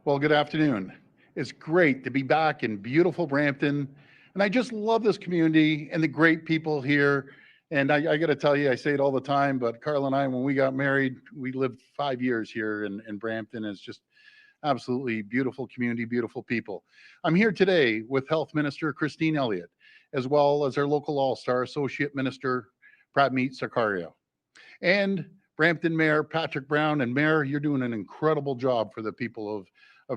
Well, good afternoon. It's great to be back in beautiful Brampton. And I just love this community and the great people here. And I got to tell you, I say it all the time, but Carl and I, when we got married, we lived 5 years here in Brampton. It's just absolutely beautiful community, beautiful people. I'm here today with Health Minister Christine Elliott, as well as our local All Star Associate Minister, Pratmeet Sarkaria. And Brampton Mayor Patrick Brown. And Mayor, you're doing an incredible job for the people of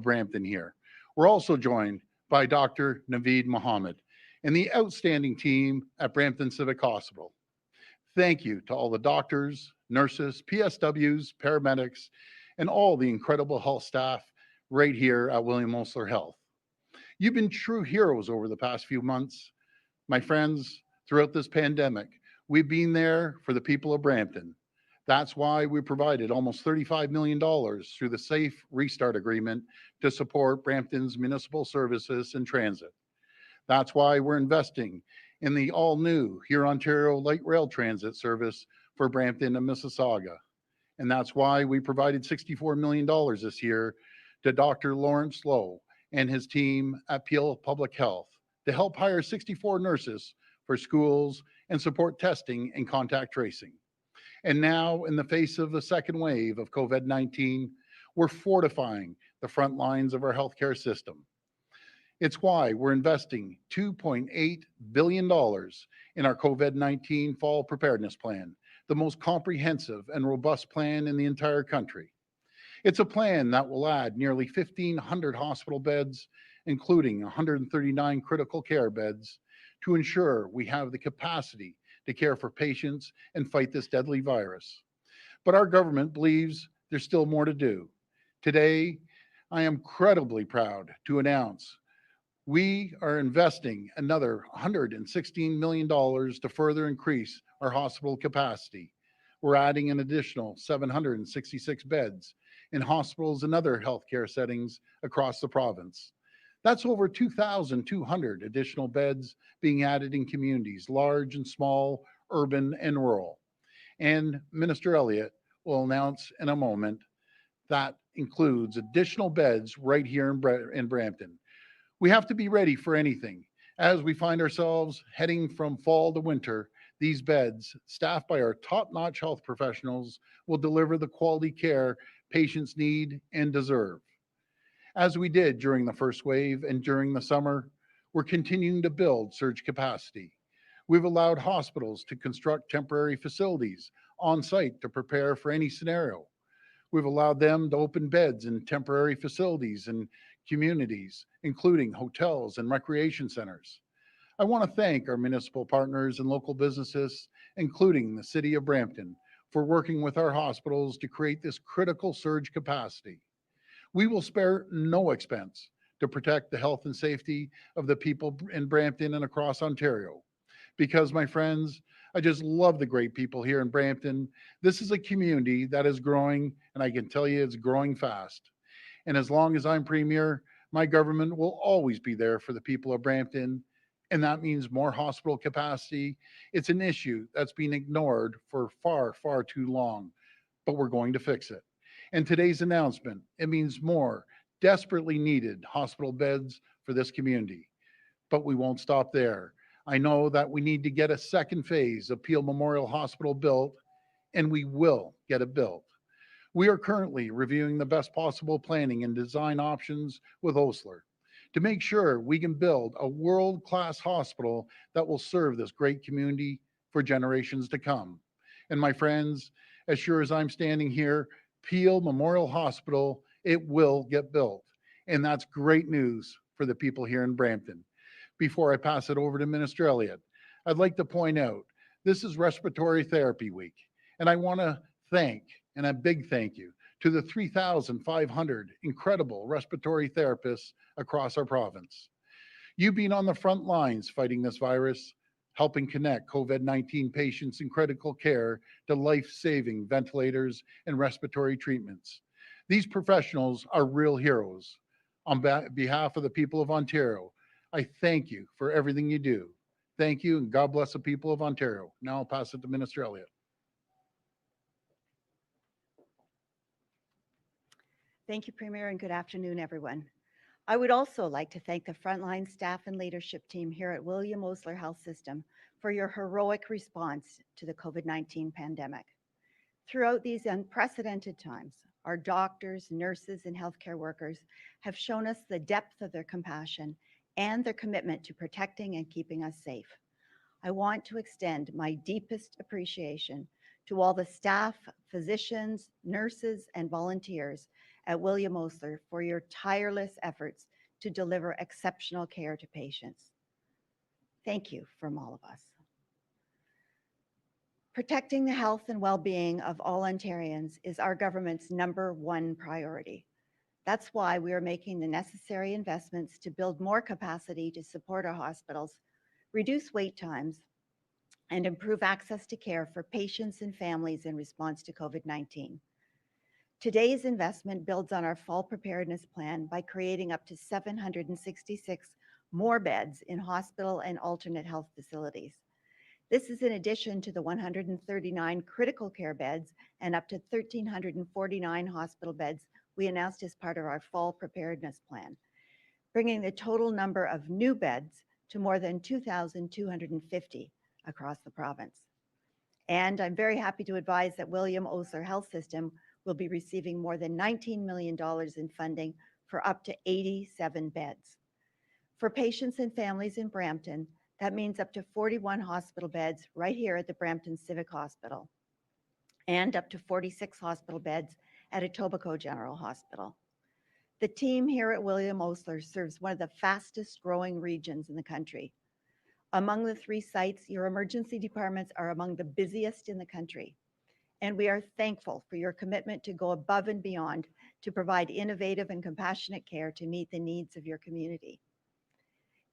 Brampton here. We're also joined by Dr. Naveed Mohammed and the outstanding team at Brampton Civic Hospital. Thank you to all the doctors, nurses, PSWs, paramedics, and all the incredible health staff right here at William Osler Health. You've been true heroes over the past few months. My friends, throughout this pandemic, we've been there for the people of Brampton. That's why we provided almost $35 million through the Safe Restart Agreement to support Brampton's municipal services and transit. That's why we're investing in the all new Huron-Ontario light rail transit service for Brampton and Mississauga. And that's why we provided $64 million this year to Dr. Lawrence Lowe and his team at Peel Public Health to help hire 64 nurses for schools and support testing and contact tracing. And now, in the face of the second wave of COVID 19, we're fortifying the front lines of our healthcare system. It's why we're investing $2.8 billion in our COVID 19 fall preparedness plan, the most comprehensive and robust plan in the entire country. It's a plan that will add nearly 1,500 hospital beds, including 139 critical care beds, to ensure we have the capacity to care for patients and fight this deadly virus. But our government believes there's still more to do. Today, I am incredibly proud to announce we are investing another $116 million to further increase our hospital capacity. We're adding an additional 766 beds in hospitals and other healthcare settings across the province. That's over 2,200 additional beds being added in communities, large and small, urban and rural. And Minister Elliott will announce in a moment that includes additional beds right here in Brampton. We have to be ready for anything. As we find ourselves heading from fall to winter, these beds, staffed by our top notch health professionals, will deliver the quality care patients need and deserve. As we did during the first wave and during the summer, we're continuing to build surge capacity. We've allowed hospitals to construct temporary facilities on site to prepare for any scenario. We've allowed them to open beds in temporary facilities and communities, including hotels and recreation centers. I want to thank our municipal partners and local businesses, including the City of Brampton, for working with our hospitals to create this critical surge capacity. We will spare no expense to protect the health and safety of the people in Brampton and across Ontario. Because, my friends, I just love the great people here in Brampton. This is a community that is growing, and I can tell you it's growing fast. And as long as I'm Premier, my government will always be there for the people of Brampton. And that means more hospital capacity. It's an issue that's been ignored for far, far too long, but we're going to fix it. And today's announcement, it means more desperately needed hospital beds for this community. But we won't stop there. I know that we need to get a second phase of Peel Memorial Hospital built, and we will get it built. We are currently reviewing the best possible planning and design options with Osler to make sure we can build a world-class hospital that will serve this great community for generations to come. And my friends, as sure as I'm standing here, Peel Memorial Hospital, it will get built. And that's great news for the people here in Brampton. Before I pass it over to Minister Elliott, I'd like to point out this is Respiratory Therapy Week, and I want to thank, and a big thank you, to the 3,500 incredible respiratory therapists across our province. You've been on the front lines fighting this virus, helping connect COVID 19 patients in critical care to life saving ventilators and respiratory treatments. These professionals are real heroes. On behalf of the people of Ontario, I thank you for everything you do. Thank you, and God bless the people of Ontario. Now I'll pass it to Minister Elliott. Thank you, Premier, and good afternoon, everyone. I would also like to thank the frontline staff and leadership team here at William Osler Health System for your heroic response to the COVID 19 pandemic. Throughout these unprecedented times, our doctors, nurses, and healthcare workers have shown us the depth of their compassion and their commitment to protecting and keeping us safe. I want to extend my deepest appreciation to all the staff, physicians, nurses, and volunteers at William Osler for your tireless efforts to deliver exceptional care to patients. Thank you from all of us. Protecting the health and well-being of all Ontarians is our government's number one priority. That's why we are making the necessary investments to build more capacity to support our hospitals, reduce wait times, and improve access to care for patients and families in response to COVID 19. Today's investment builds on our fall preparedness plan by creating up to 766 more beds in hospital and alternate health facilities. This is in addition to the 139 critical care beds and up to 1,349 hospital beds we announced as part of our fall preparedness plan, bringing the total number of new beds to more than 2,250 across the province. And I'm very happy to advise that William Osler Health System will be receiving more than $19 million in funding for up to 87 beds. For patients and families in Brampton, that means up to 41 hospital beds right here at the Brampton Civic Hospital and up to 46 hospital beds at Etobicoke General Hospital. The team here at William Osler serves one of the fastest growing regions in the country. Among the three sites, your emergency departments are among the busiest in the country. And we are thankful for your commitment to go above and beyond to provide innovative and compassionate care to meet the needs of your community.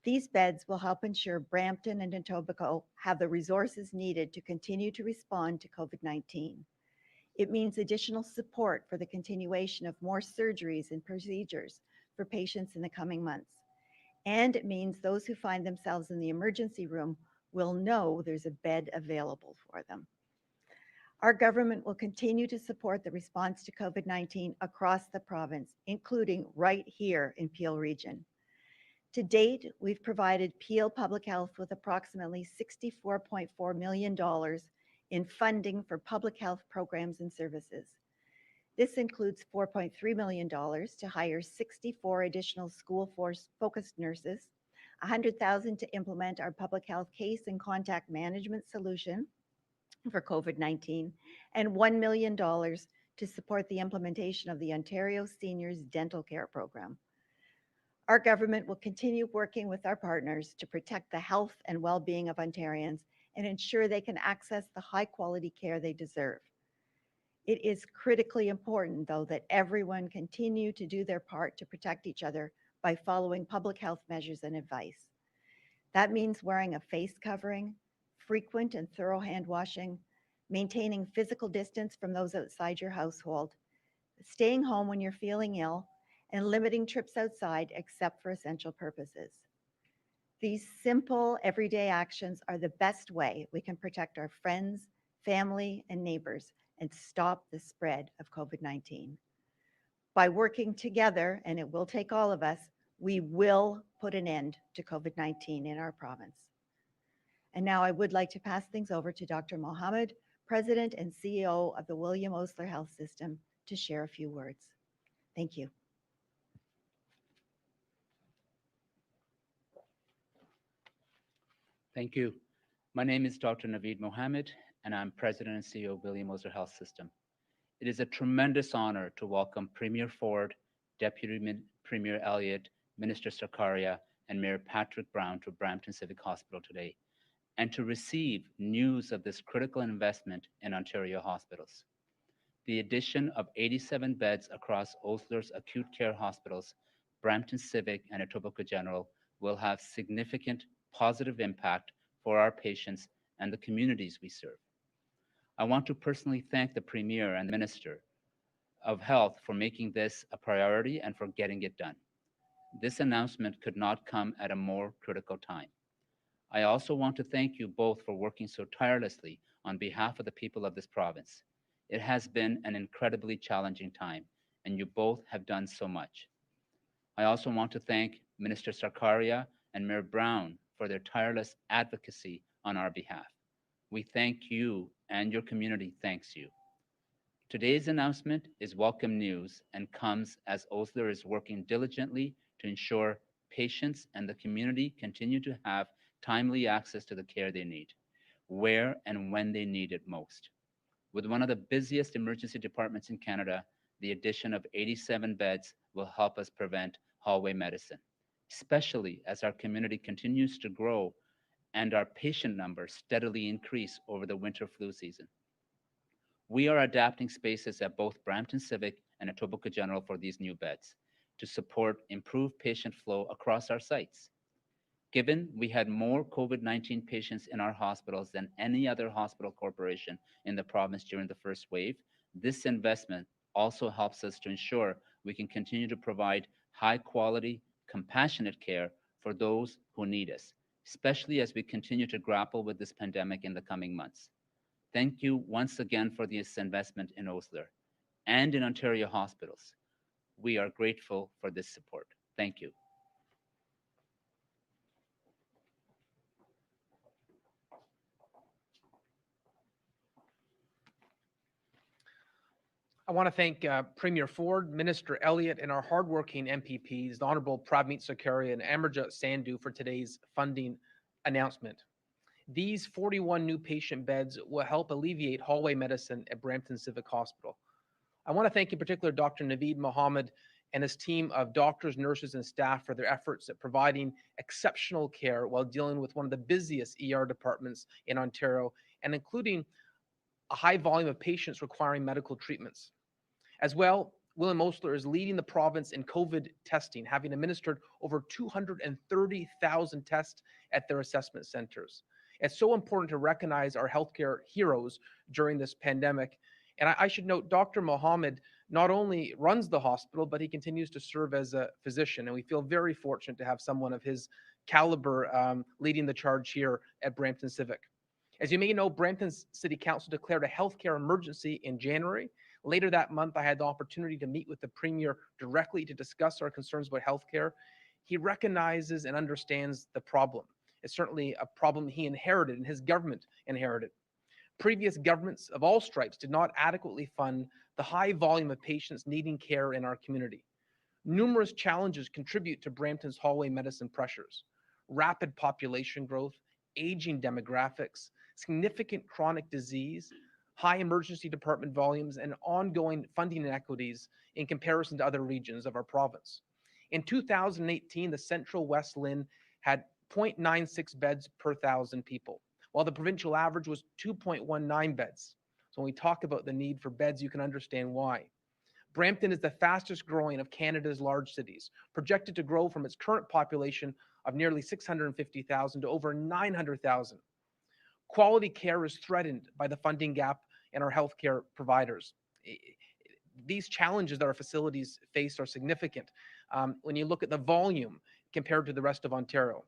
These beds will help ensure Brampton and Etobicoke have the resources needed to continue to respond to COVID 19. It means additional support for the continuation of more surgeries and procedures for patients in the coming months. And it means those who find themselves in the emergency room will know there's a bed available for them. Our government will continue to support the response to COVID 19 across the province, including right here in Peel Region. To date, we've provided Peel Public Health with approximately $64.4 million in funding for public health programs and services. This includes $4.3 million to hire 64 additional school force focused nurses, $100,000 to implement our public health case and contact management solution for COVID 19, and $1 million to support the implementation of the Ontario Seniors Dental Care Program. Our government will continue working with our partners to protect the health and well being of Ontarians and ensure they can access the high quality care they deserve. It is critically important, though, that everyone continue to do their part to protect each other by following public health measures and advice. That means wearing a face covering, frequent and thorough hand washing, maintaining physical distance from those outside your household, staying home when you're feeling ill, and limiting trips outside except for essential purposes. These simple, everyday actions are the best way we can protect our friends, family, and neighbors and stop the spread of COVID 19. By working together, and it will take all of us, we will put an end to COVID 19 in our province. And now I would like to pass things over to Dr. Mohammed, President and CEO of the William Osler Health System, to share a few words. Thank you. Thank you. My name is Dr. Naveed Mohammed, and I'm President and CEO of William Osler Health System. It is a tremendous honor to welcome Premier Ford, Deputy Premier Elliott, Minister Sarkaria, and Mayor Patrick Brown to Brampton Civic Hospital today, and to receive news of this critical investment in Ontario hospitals. The addition of 87 beds across Osler's acute care hospitals, Brampton Civic and Etobicoke General, will have significant positive impact for our patients and the communities we serve. I want to personally thank the Premier and the Minister of Health for making this a priority and for getting it done. This announcement could not come at a more critical time. I also want to thank you both for working so tirelessly on behalf of the people of this province. It has been an incredibly challenging time, and you both have done so much. I also want to thank Minister Sarkaria and Mayor Brown for their tireless advocacy on our behalf. We thank you, and your community thanks you. Today's announcement is welcome news and comes as Osler is working diligently to ensure patients and the community continue to have timely access to the care they need, where and when they need it most. With one of the busiest emergency departments in Canada, the addition of 87 beds will help us prevent hallway medicine, especially as our community continues to grow and our patient numbers steadily increase over the winter flu season. We are adapting spaces at both Brampton Civic and Etobicoke General for these new beds to support improved patient flow across our sites. Given we had more COVID-19 patients in our hospitals than any other hospital corporation in the province during the first wave, this investment also helps us to ensure we can continue to provide high quality, compassionate care for those who need us, especially as we continue to grapple with this pandemic in the coming months. Thank you once again for this investment in Osler and in Ontario hospitals. We are grateful for this support. Thank you. I want to thank Premier Ford, Minister Elliott, and our hardworking MPPs, the Honourable Prabmeet Sarkaria and Amarjot Sandhu, for today's funding announcement. These 41 new patient beds will help alleviate hallway medicine at Brampton Civic Hospital. I want to thank in particular Dr. Naveed Mohammed and his team of doctors, nurses, and staff for their efforts at providing exceptional care while dealing with one of the busiest ER departments in Ontario, and including a high volume of patients requiring medical treatments. As well, William Osler is leading the province in COVID testing, having administered over 230,000 tests at their assessment centers. It's so important to recognize our healthcare heroes during this pandemic. And I should note, Dr. Mohammed not only runs the hospital, but he continues to serve as a physician. And we feel very fortunate to have someone of his caliber leading the charge here at Brampton Civic. As you may know, Brampton City Council declared a healthcare emergency in January. Later that month, I had the opportunity to meet with the Premier directly to discuss our concerns about healthcare. He recognizes and understands the problem. It's certainly a problem he inherited and his government inherited. Previous governments of all stripes did not adequately fund the high volume of patients needing care in our community. Numerous challenges contribute to Brampton's hallway medicine pressures: rapid population growth, aging demographics, significant chronic disease, high emergency department volumes, and ongoing funding inequities in comparison to other regions of our province. In 2018, the Central West LHIN had 0.96 beds per 1,000 people, while the provincial average was 2.19 beds. So when we talk about the need for beds, you can understand why. Brampton is the fastest growing of Canada's large cities, projected to grow from its current population of nearly 650,000 to over 900,000. Quality care is threatened by the funding gap in our healthcare providers. These challenges that our facilities face are significant when you look at the volume compared to the rest of Ontario.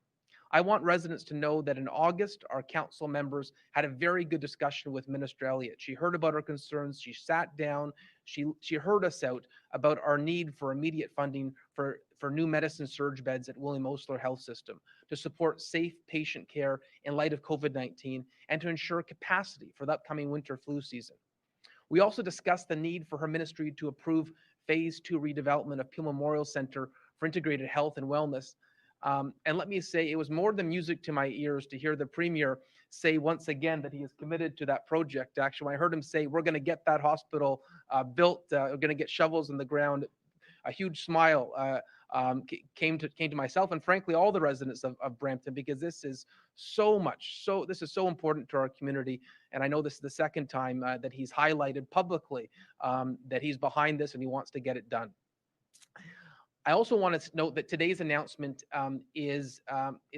I want residents to know that in August, our council members had a very good discussion with Minister Elliott. She heard about our concerns. She sat down. She heard us out about our need for immediate funding for new medicine surge beds at William Osler Health System to support safe patient care in light of COVID-19 and to ensure capacity for the upcoming winter flu season. We also discussed the need for her ministry to approve Phase 2 redevelopment of Peel Memorial Centre for Integrated Health and Wellness. And let me say, it was more than music to my ears to hear the Premier say once again that he is committed to that project. Actually, when I heard him say, we're going to get that hospital built, we're going to get shovels in the ground, a huge smile came to myself and frankly all the residents of Brampton, because this is so important to our community. And I know this is the second time that he's highlighted publicly that he's behind this and he wants to get it done. I also want to note that today's announcement is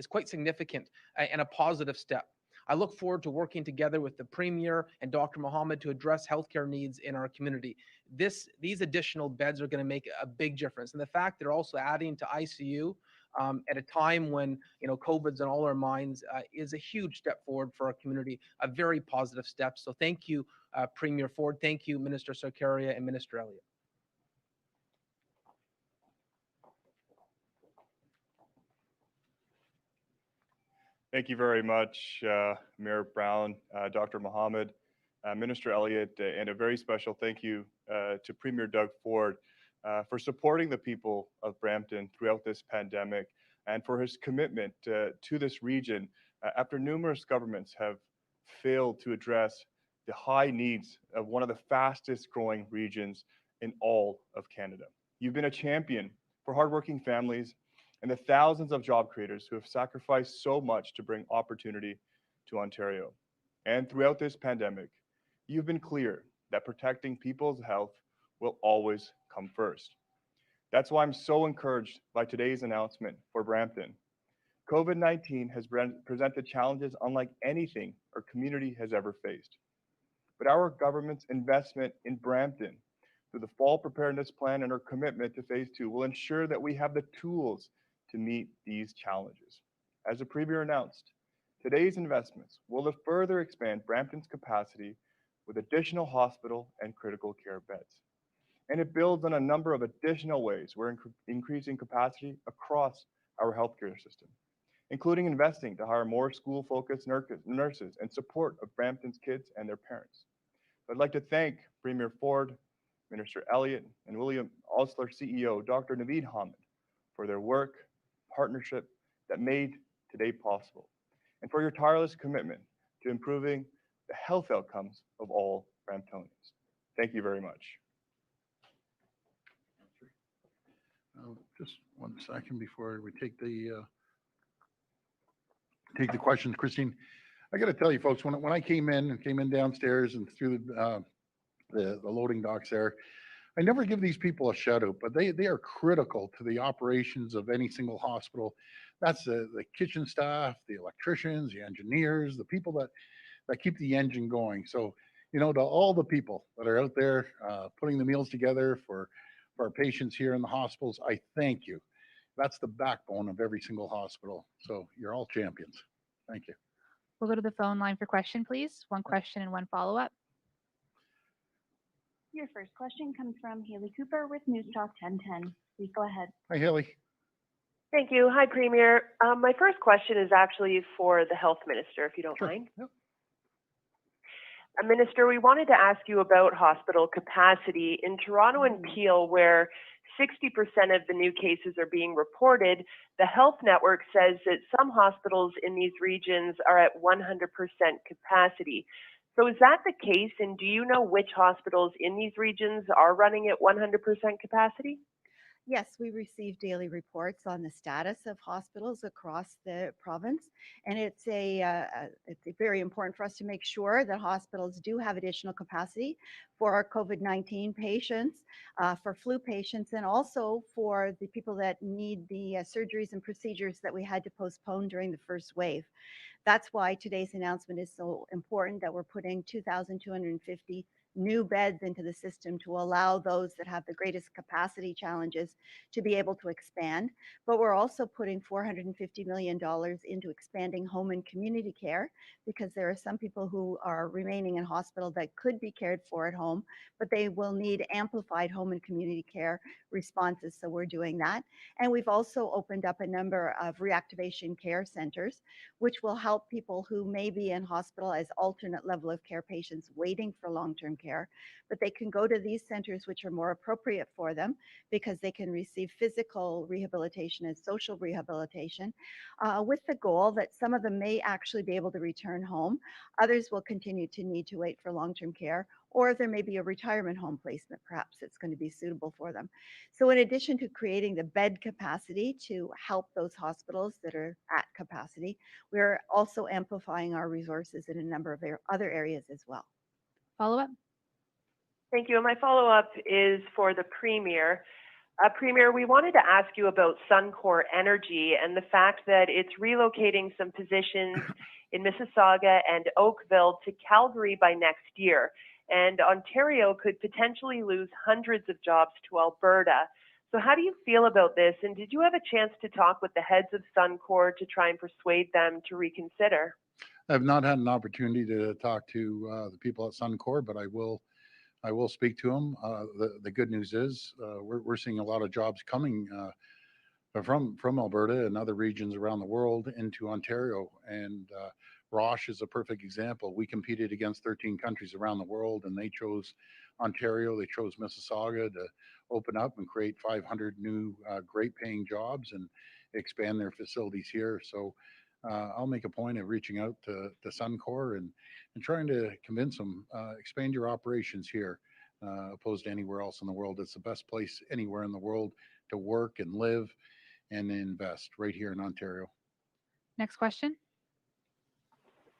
quite significant and a positive step. I look forward to working together with the Premier and Dr. Mohammed to address healthcare needs in our community. These additional beds are going to make a big difference. And the fact they're also adding to ICU at a time when COVID's on all our minds is a huge step forward for our community, a very positive step. So thank you, Premier Ford. Thank you, Minister Sarkaria and Minister Elliott. Thank you very much, Mayor Brown, Dr. Mohammed, Minister Elliott, and a very special thank you to Premier Doug Ford for supporting the people of Brampton throughout this pandemic and for his commitment to this region after numerous governments have failed to address the high needs of one of the fastest growing regions in all of Canada. You've been a champion for hardworking families and the thousands of job creators who have sacrificed so much to bring opportunity to Ontario. And throughout this pandemic, you've been clear that protecting people's health will always come first. That's why I'm so encouraged by today's announcement for Brampton. COVID-19 has presented challenges unlike anything our community has ever faced. But our government's investment in Brampton through the Fall Preparedness Plan and our commitment to Phase 2 will ensure that we have the tools to meet these challenges. As the Premier announced, today's investments will further expand Brampton's capacity with additional hospital and critical care beds. And it builds on a number of additional ways we're increasing capacity across our healthcare system, including investing to hire more school-focused nurses and support of Brampton's kids and their parents. I'd like to thank Premier Ford, Minister Elliott, and William Osler CEO, Dr. Naveed Hamid, for their work, partnership that made today possible, and for your tireless commitment to improving the health outcomes of all Bramptonians. Thank you very much. Just 1 second before we take the questions, Christine. I got to tell you, folks, when I came in downstairs and through the loading docks there, I never give these people a shout out, but they are critical to the operations of any single hospital. That's the kitchen staff, the electricians, the engineers, the people that keep the engine going. So, to all the people that are out there putting the meals together for our patients here in the hospitals, I thank you. That's the backbone of every single hospital. So you're all champions. Thank you. We'll go to the phone line for question, please. One question and one follow-up. Your first question comes from Haley Cooper with News Talk 1010. Please go ahead. Hi, Haley. Thank you. Hi, Premier. My first question is actually for the health minister, if you don't mind. Yep. Minister, we wanted to ask you about hospital capacity. In Toronto and Peel, where 60% of the new cases are being reported, the health network says that some hospitals in these regions are at 100% capacity. So is that the case, and do you know which hospitals in these regions are running at 100% capacity? Yes, we receive daily reports on the status of hospitals across the province, and it's very important for us to make sure that hospitals do have additional capacity for our COVID-19 patients, for flu patients, and also for the people that need the surgeries and procedures that we had to postpone during the first wave. That's why today's announcement is so important, that we're putting 2,250 new beds into the system to allow those that have the greatest capacity challenges to be able to expand. But we're also putting $450 million into expanding home and community care, because there are some people who are remaining in hospital that could be cared for at home, but they will need amplified home and community care responses. So we're doing that. And we've also opened up a number of reactivation care centers, which will help people who may be in hospital as alternate level of care patients waiting for long-term care, but they can go to these centers which are more appropriate for them, because they can receive physical rehabilitation and social rehabilitation, with the goal that some of them may actually be able to return home. Others will continue to need to wait for long-term care, or there may be a retirement home placement, perhaps it's going to be suitable for them. So in addition to creating the bed capacity to help those hospitals that are at capacity, we're also amplifying our resources in a number of other areas as well. Follow-up? Thank you. And my follow-up is for the Premier. Premier, we wanted to ask you about Suncor Energy and the fact that it's relocating some positions in Mississauga and Oakville to Calgary by next year. And Ontario could potentially lose hundreds of jobs to Alberta. So how do you feel about this? And did you have a chance to talk with the heads of Suncor to try and persuade them to reconsider? I've not had an opportunity to talk to the people at Suncor, but I will speak to them. The good news is we're seeing a lot of jobs coming from Alberta and other regions around the world into Ontario. And Roche is a perfect example. We competed against 13 countries around the world, and they chose Ontario. They chose Mississauga to open up and create 500 new great paying jobs and expand their facilities here. So I'll make a point of reaching out to Suncor and trying to convince them, expand your operations here, opposed to anywhere else in the world. It's the best place anywhere in the world to work and live and invest, right here in Ontario. Next question.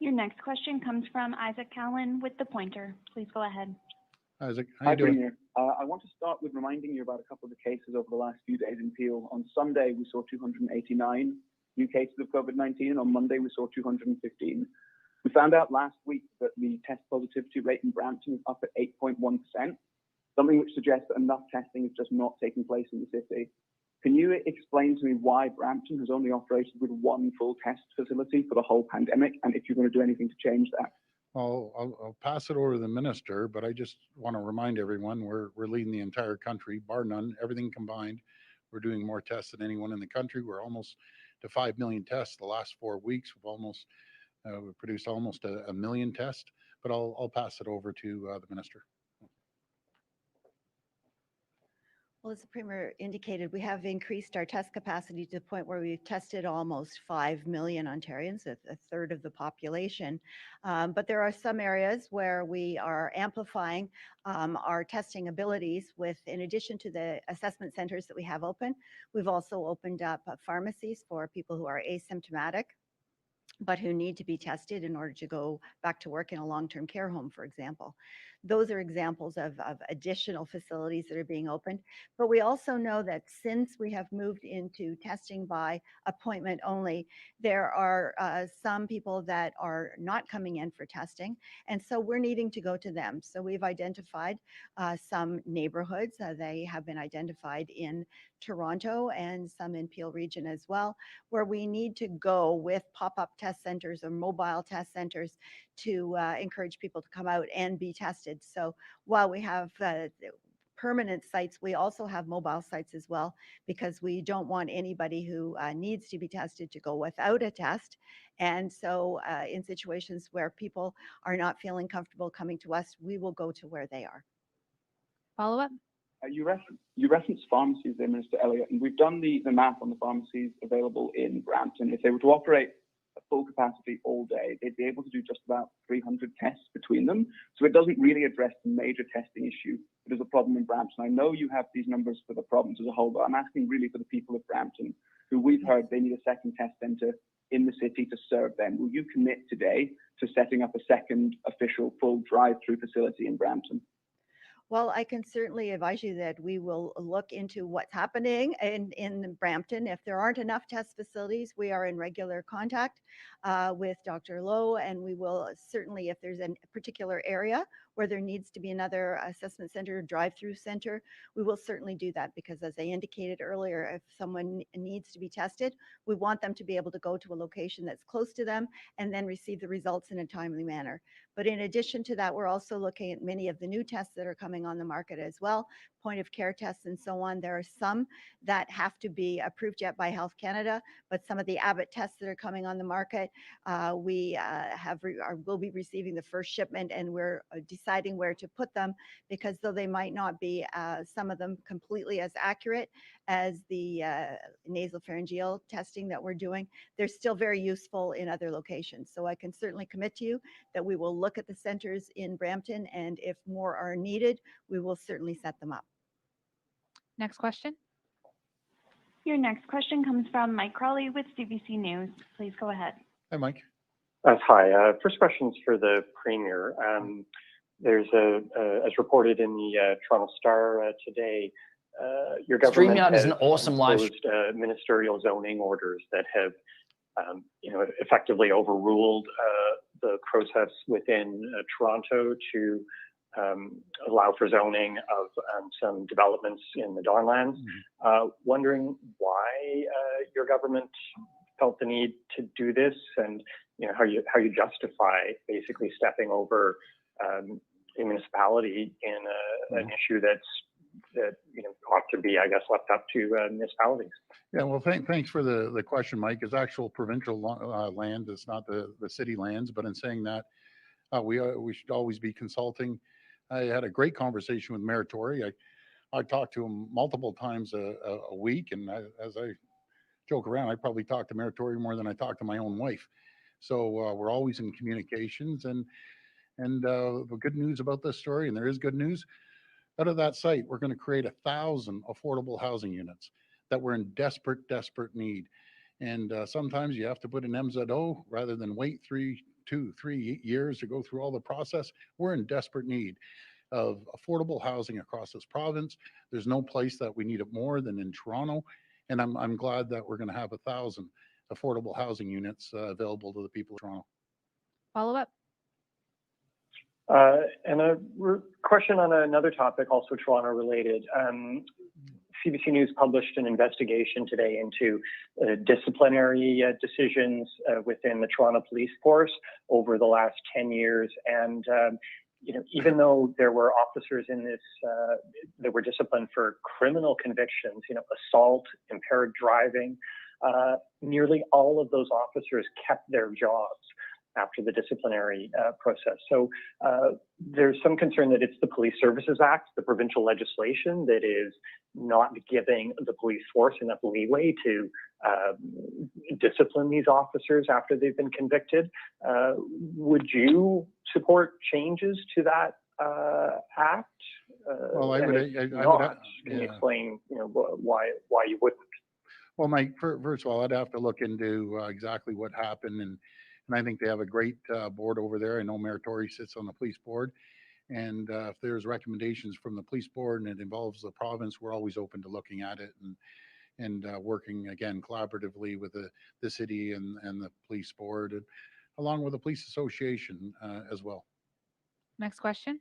Your next question comes from Isaac Cowan with The Pointer. Please go ahead. Isaac, how Hi, you doing? Premier. I want to start with reminding you about a couple of the cases over the last few days in Peel. On Sunday, we saw 289 new cases of COVID-19, and on Monday, we saw 215. We found out last week that the test positivity rate in Brampton is up at 8.1%, something which suggests that enough testing is just not taking place in the city. Can you explain to me why Brampton has only operated with one full test facility for the whole pandemic, and if you're going to do anything to change that? I'll pass it over to the minister, but I just want to remind everyone we're leading the entire country, bar none, everything combined. We're doing more tests than anyone in the country. We're almost to 5 million tests the last 4 weeks. We've produced almost a million tests, but I'll pass it over to the minister. Well, as the Premier indicated, we have increased our test capacity to the point where we've tested almost 5 million Ontarians, a third of the population. But there are some areas where we are amplifying our testing abilities with, in addition to the assessment centers that we have open, we've also opened up pharmacies for people who are asymptomatic, but who need to be tested in order to go back to work in a long-term care home, for example. Those are examples of additional facilities that are being opened. But we also know that since we have moved into testing by appointment only, there are some people that are not coming in for testing. And so we're needing to go to them. So we've identified some neighborhoods. They have been identified in Toronto and some in Peel region as well, where we need to go with pop-up test centers or mobile test centers to encourage people to come out and be tested. So while we have permanent sites, we also have mobile sites as well, because we don't want anybody who needs to be tested to go without a test. And so in situations where people are not feeling comfortable coming to us, we will go to where they are. Follow up. You referenced pharmacies there, Minister Elliott, and we've done the math on the pharmacies available in Brampton. If they were to operate at full capacity all day, they'd be able to do just about 300 tests between them. So it doesn't really address the major testing issue that is a problem in Brampton. I know you have these numbers for the province as a whole, but I'm asking really for the people of Brampton, who we've heard they need a second test centre in the city to serve them. Will you commit today to setting up a second official full drive-through facility in Brampton? Well, I can certainly advise you that we will look into what's happening in Brampton. If there aren't enough test facilities, we are in regular contact with Dr. Lowe, and we will certainly, if there's a particular area where there needs to be another assessment center, drive-through center, we will certainly do that, because as I indicated earlier, if someone needs to be tested, we want them to be able to go to a location that's close to them and then receive the results in a timely manner. But in addition to that, we're also looking at many of the new tests that are coming on the market as well, point of care tests and so on. There are some that have to be approved yet by Health Canada, but some of the Abbott tests that are coming on the market, we will be receiving the first shipment, and we're deciding where to put them, because though they might not be, some of them, completely as accurate as the nasopharyngeal testing that we're doing, they're still very useful in other locations. So I can certainly commit to you that we will look at the centers in Brampton, and if more are needed, we will certainly set them up. Next question. Your next question comes from Mike Crawley with CBC News. Please go ahead. Hi, Mike. Hi. First question's for the Premier. There's as reported in the Toronto Star today, your government StreamYard has is an awesome live imposed ministerial zoning orders that have, effectively overruled the process within Toronto to allow for zoning of some developments in the Dawnlands. Wondering why your government felt the need to do this, and how you justify basically stepping over a municipality in an issue that's that ought to be, I guess, left up to municipalities. Yeah, well, thanks for the question, Mike. It's actual provincial land. It's not the city lands. But in saying that, we should always be consulting. I had a great conversation with Mayor Tory. I talked to him multiple times a week, and as I joke around, I probably talk to Mayor Tory more than I talk to my own wife. So we're always in communications, and the good news about this story, and there is good news, out of that site, we're going to create 1,000 affordable housing units that we're in desperate need. And sometimes you have to put an MZO rather than wait 3 years to go through all the process. We're in desperate need of affordable housing across this province. There's no place that we need it more than in Toronto. And I'm glad that we're going to have 1,000 affordable housing units available to the people of Toronto. Follow up. And a question on another topic, also Toronto related. CBC News published an investigation today into disciplinary decisions within the Toronto Police Force over the last 10 years. And, even though there were officers in this that were disciplined for criminal convictions, assault, impaired driving, nearly all of those officers kept their jobs after the disciplinary process. So there's some concern that it's the Police Services Act, the provincial legislation, that is not giving the police force enough leeway to discipline these officers after they've been convicted. Would you support changes to that act? Well, I would. Can you explain, why you wouldn't? Well, Mike, first of all, I'd have to look into exactly what happened, and I think they have a great board over there. I know Mayor Tory sits on the police board, and if there's recommendations from the police board and it involves the province, we're always open to looking at it and working again collaboratively with the city and the police board, and along with the police association as well. Next question.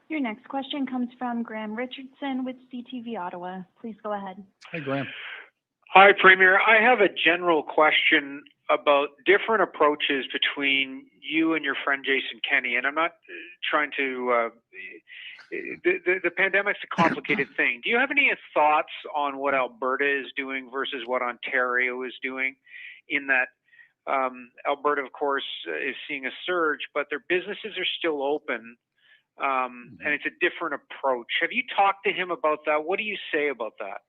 Your next question comes from Graham Richardson with CTV Ottawa. Please go ahead. Hi, Graham. Hi, Premier. I have a general question about different approaches between you and your friend Jason Kenney, and I'm not trying to. The pandemic's a complicated thing. Do you have any thoughts on what Alberta is doing versus what Ontario is doing? In that, Alberta, of course, is seeing a surge, but their businesses are still open, and it's a different approach. Have you talked to him about that? What do you say about that?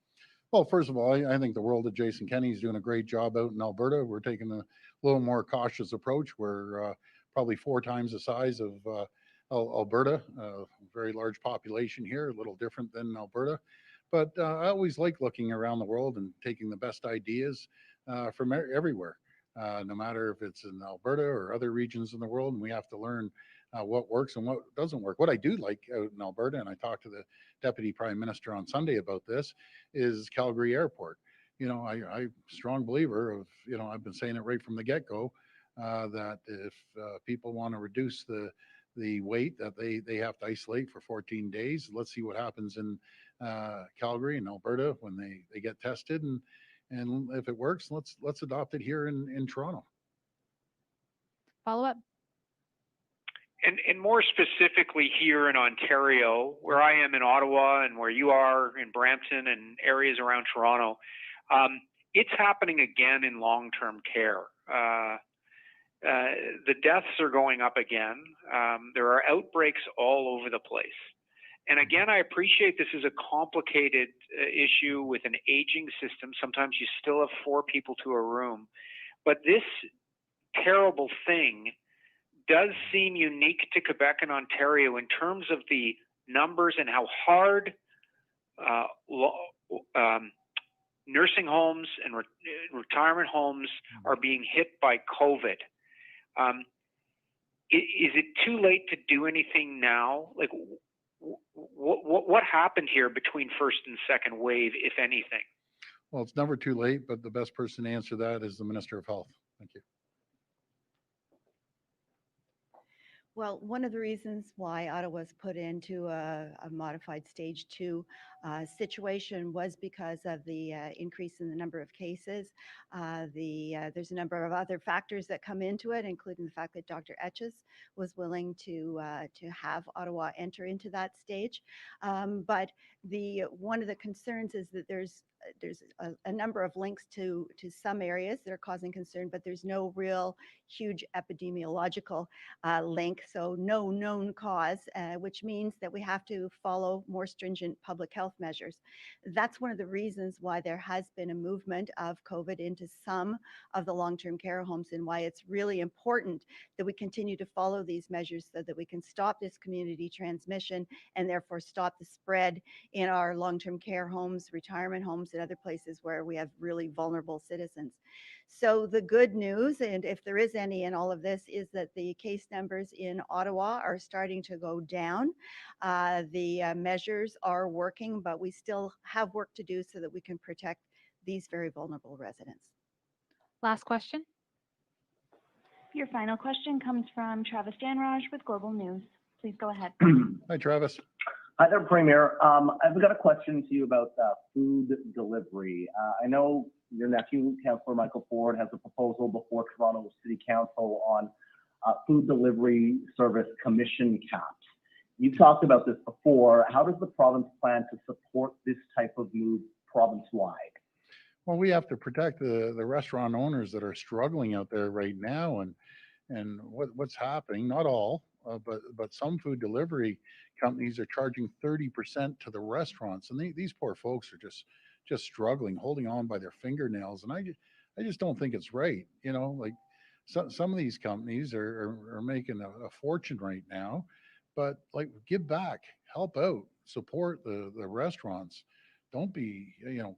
Well, first of all, I think the world of Jason Kenney is doing a great job out in Alberta. We're taking a little more cautious approach. We're probably 4 times the size of Alberta, a very large population here, a little different than Alberta. But I always like looking around the world and taking the best ideas from everywhere, no matter if it's in Alberta or other regions in the world. And we have to learn what works and what doesn't work. What I do like out in Alberta, and I talked to the Deputy Prime Minister on Sunday about this, is Calgary Airport. I'm a strong believer of, I've been saying it right from the get-go, that if people want to reduce the weight that they have to isolate for 14 days, let's see what happens in Calgary and Alberta when they get tested. And if it works, let's adopt it here in Toronto. Follow up. And more specifically here in Ontario, where I am in Ottawa and where you are in Brampton and areas around Toronto, it's happening again in long-term care. The deaths are going up again. There are outbreaks all over the place. And again, I appreciate this is a complicated issue with an aging system. Sometimes you still have 4 people to a room. But this terrible thing does seem unique to Quebec and Ontario in terms of the numbers and how hard nursing homes and retirement homes are being hit by COVID. Is it too late to do anything now? Like, what happened here between first and second wave, if anything? Well, it's never too late, but the best person to answer that is the Minister of Health. Thank you. Well, one of the reasons why Ottawa's put into a modified stage 2 situation was because of the increase in the number of cases. There's a number of other factors that come into it, including the fact that Dr. Etches was willing to have Ottawa enter into that stage. But one of the concerns is that there's a number of links to some areas that are causing concern, but there's no real huge epidemiological link, so no known cause, which means that we have to follow more stringent public health measures. That's one of the reasons why there has been a movement of COVID into some of the long-term care homes, and why it's really important that we continue to follow these measures so that we can stop this community transmission and therefore stop the spread in our long-term care homes, retirement homes, and other places where we have really vulnerable citizens. So the good news, and if there is any in all of this, is that the case numbers in Ottawa are starting to go down. The measures are working, but we still have work to do so that we can protect these very vulnerable residents. Last question. Your final question comes from Travis Danraj with Global News. Please go ahead. Hi, Travis. Hi there, Premier. I've got a question to you about food delivery. I know your nephew, Councillor Michael Ford, has a proposal before Toronto City Council on food delivery service commission caps. You've talked about this before. How does the province plan to support this type of move province-wide? Well, we have to protect the restaurant owners that are struggling out there right now, and what's happening. Not all, but some food delivery companies are charging 30% to the restaurants, and these poor folks are just struggling, holding on by their fingernails, and I just don't think it's right. You know, like some of these companies are making a fortune right now, but like, give back, help out, support the restaurants. Don't be,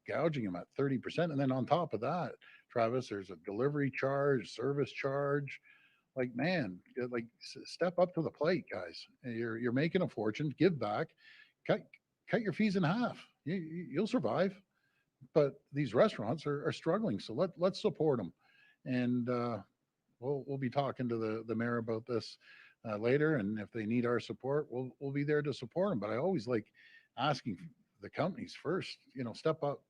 gouging them at 30%. And then on top of that, Travis, there's a delivery charge, service charge. Like, man, step up to the plate, guys. You're making a fortune. Give back, cut your fees in half. You'll survive. But these restaurants are struggling, so let's support them. And we'll be talking to the mayor about this later. And if they need our support, we'll be there to support them. But I always like asking the companies first, step up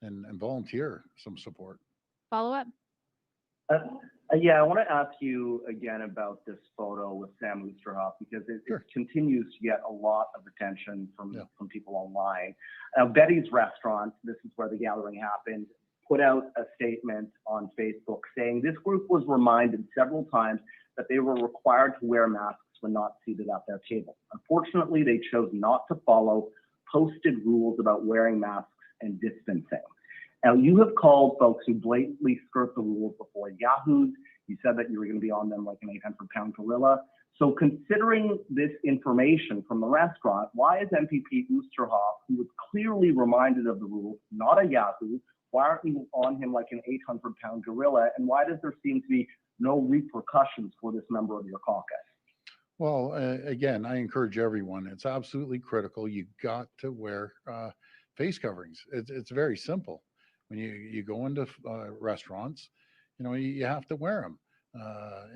and volunteer some support. Follow up. Yeah, I want to ask you again about this photo with Sam Oosterhoff, because it continues to get a lot of attention from people online. Betty's Restaurant, this is where the gathering happened, put out a statement on Facebook saying this group was reminded several times that they were required to wear masks when not seated at their table. Unfortunately, they chose not to follow posted rules about wearing masks and distancing. Now, you have called folks who blatantly skirt the rules before yahoos. You said that you were going to be on them like an 800-pound gorilla. So considering this information from the restaurant, why is MPP Oosterhoff, who was clearly reminded of the rules, not a yahoo, why aren't you on him like an 800-pound gorilla? And why does there seem to be no repercussions for this member of your caucus? Well, again, I encourage everyone. It's absolutely critical. You got to wear face coverings. It's very simple. When you go into restaurants, you have to wear them.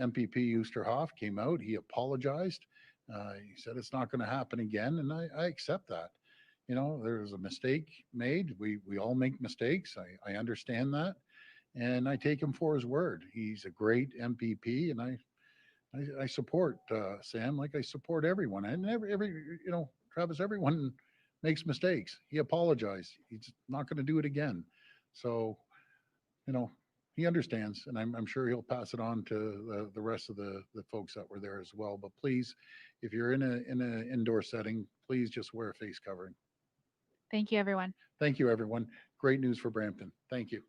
MPP Oosterhoff came out. He apologized. He said it's not going to happen again, and I accept that. There was a mistake made. We all make mistakes. I understand that, and I take him for his word. He's a great MPP, and I support Sam like I support everyone. And every Travis, everyone makes mistakes. He apologized. He's not going to do it again. So, he understands, and I'm sure he'll pass it on to the rest of the folks that were there as well. But please, if you're in an indoor setting, please just wear a face covering. Thank you, everyone. Thank you, everyone. Great news for Brampton. Thank you.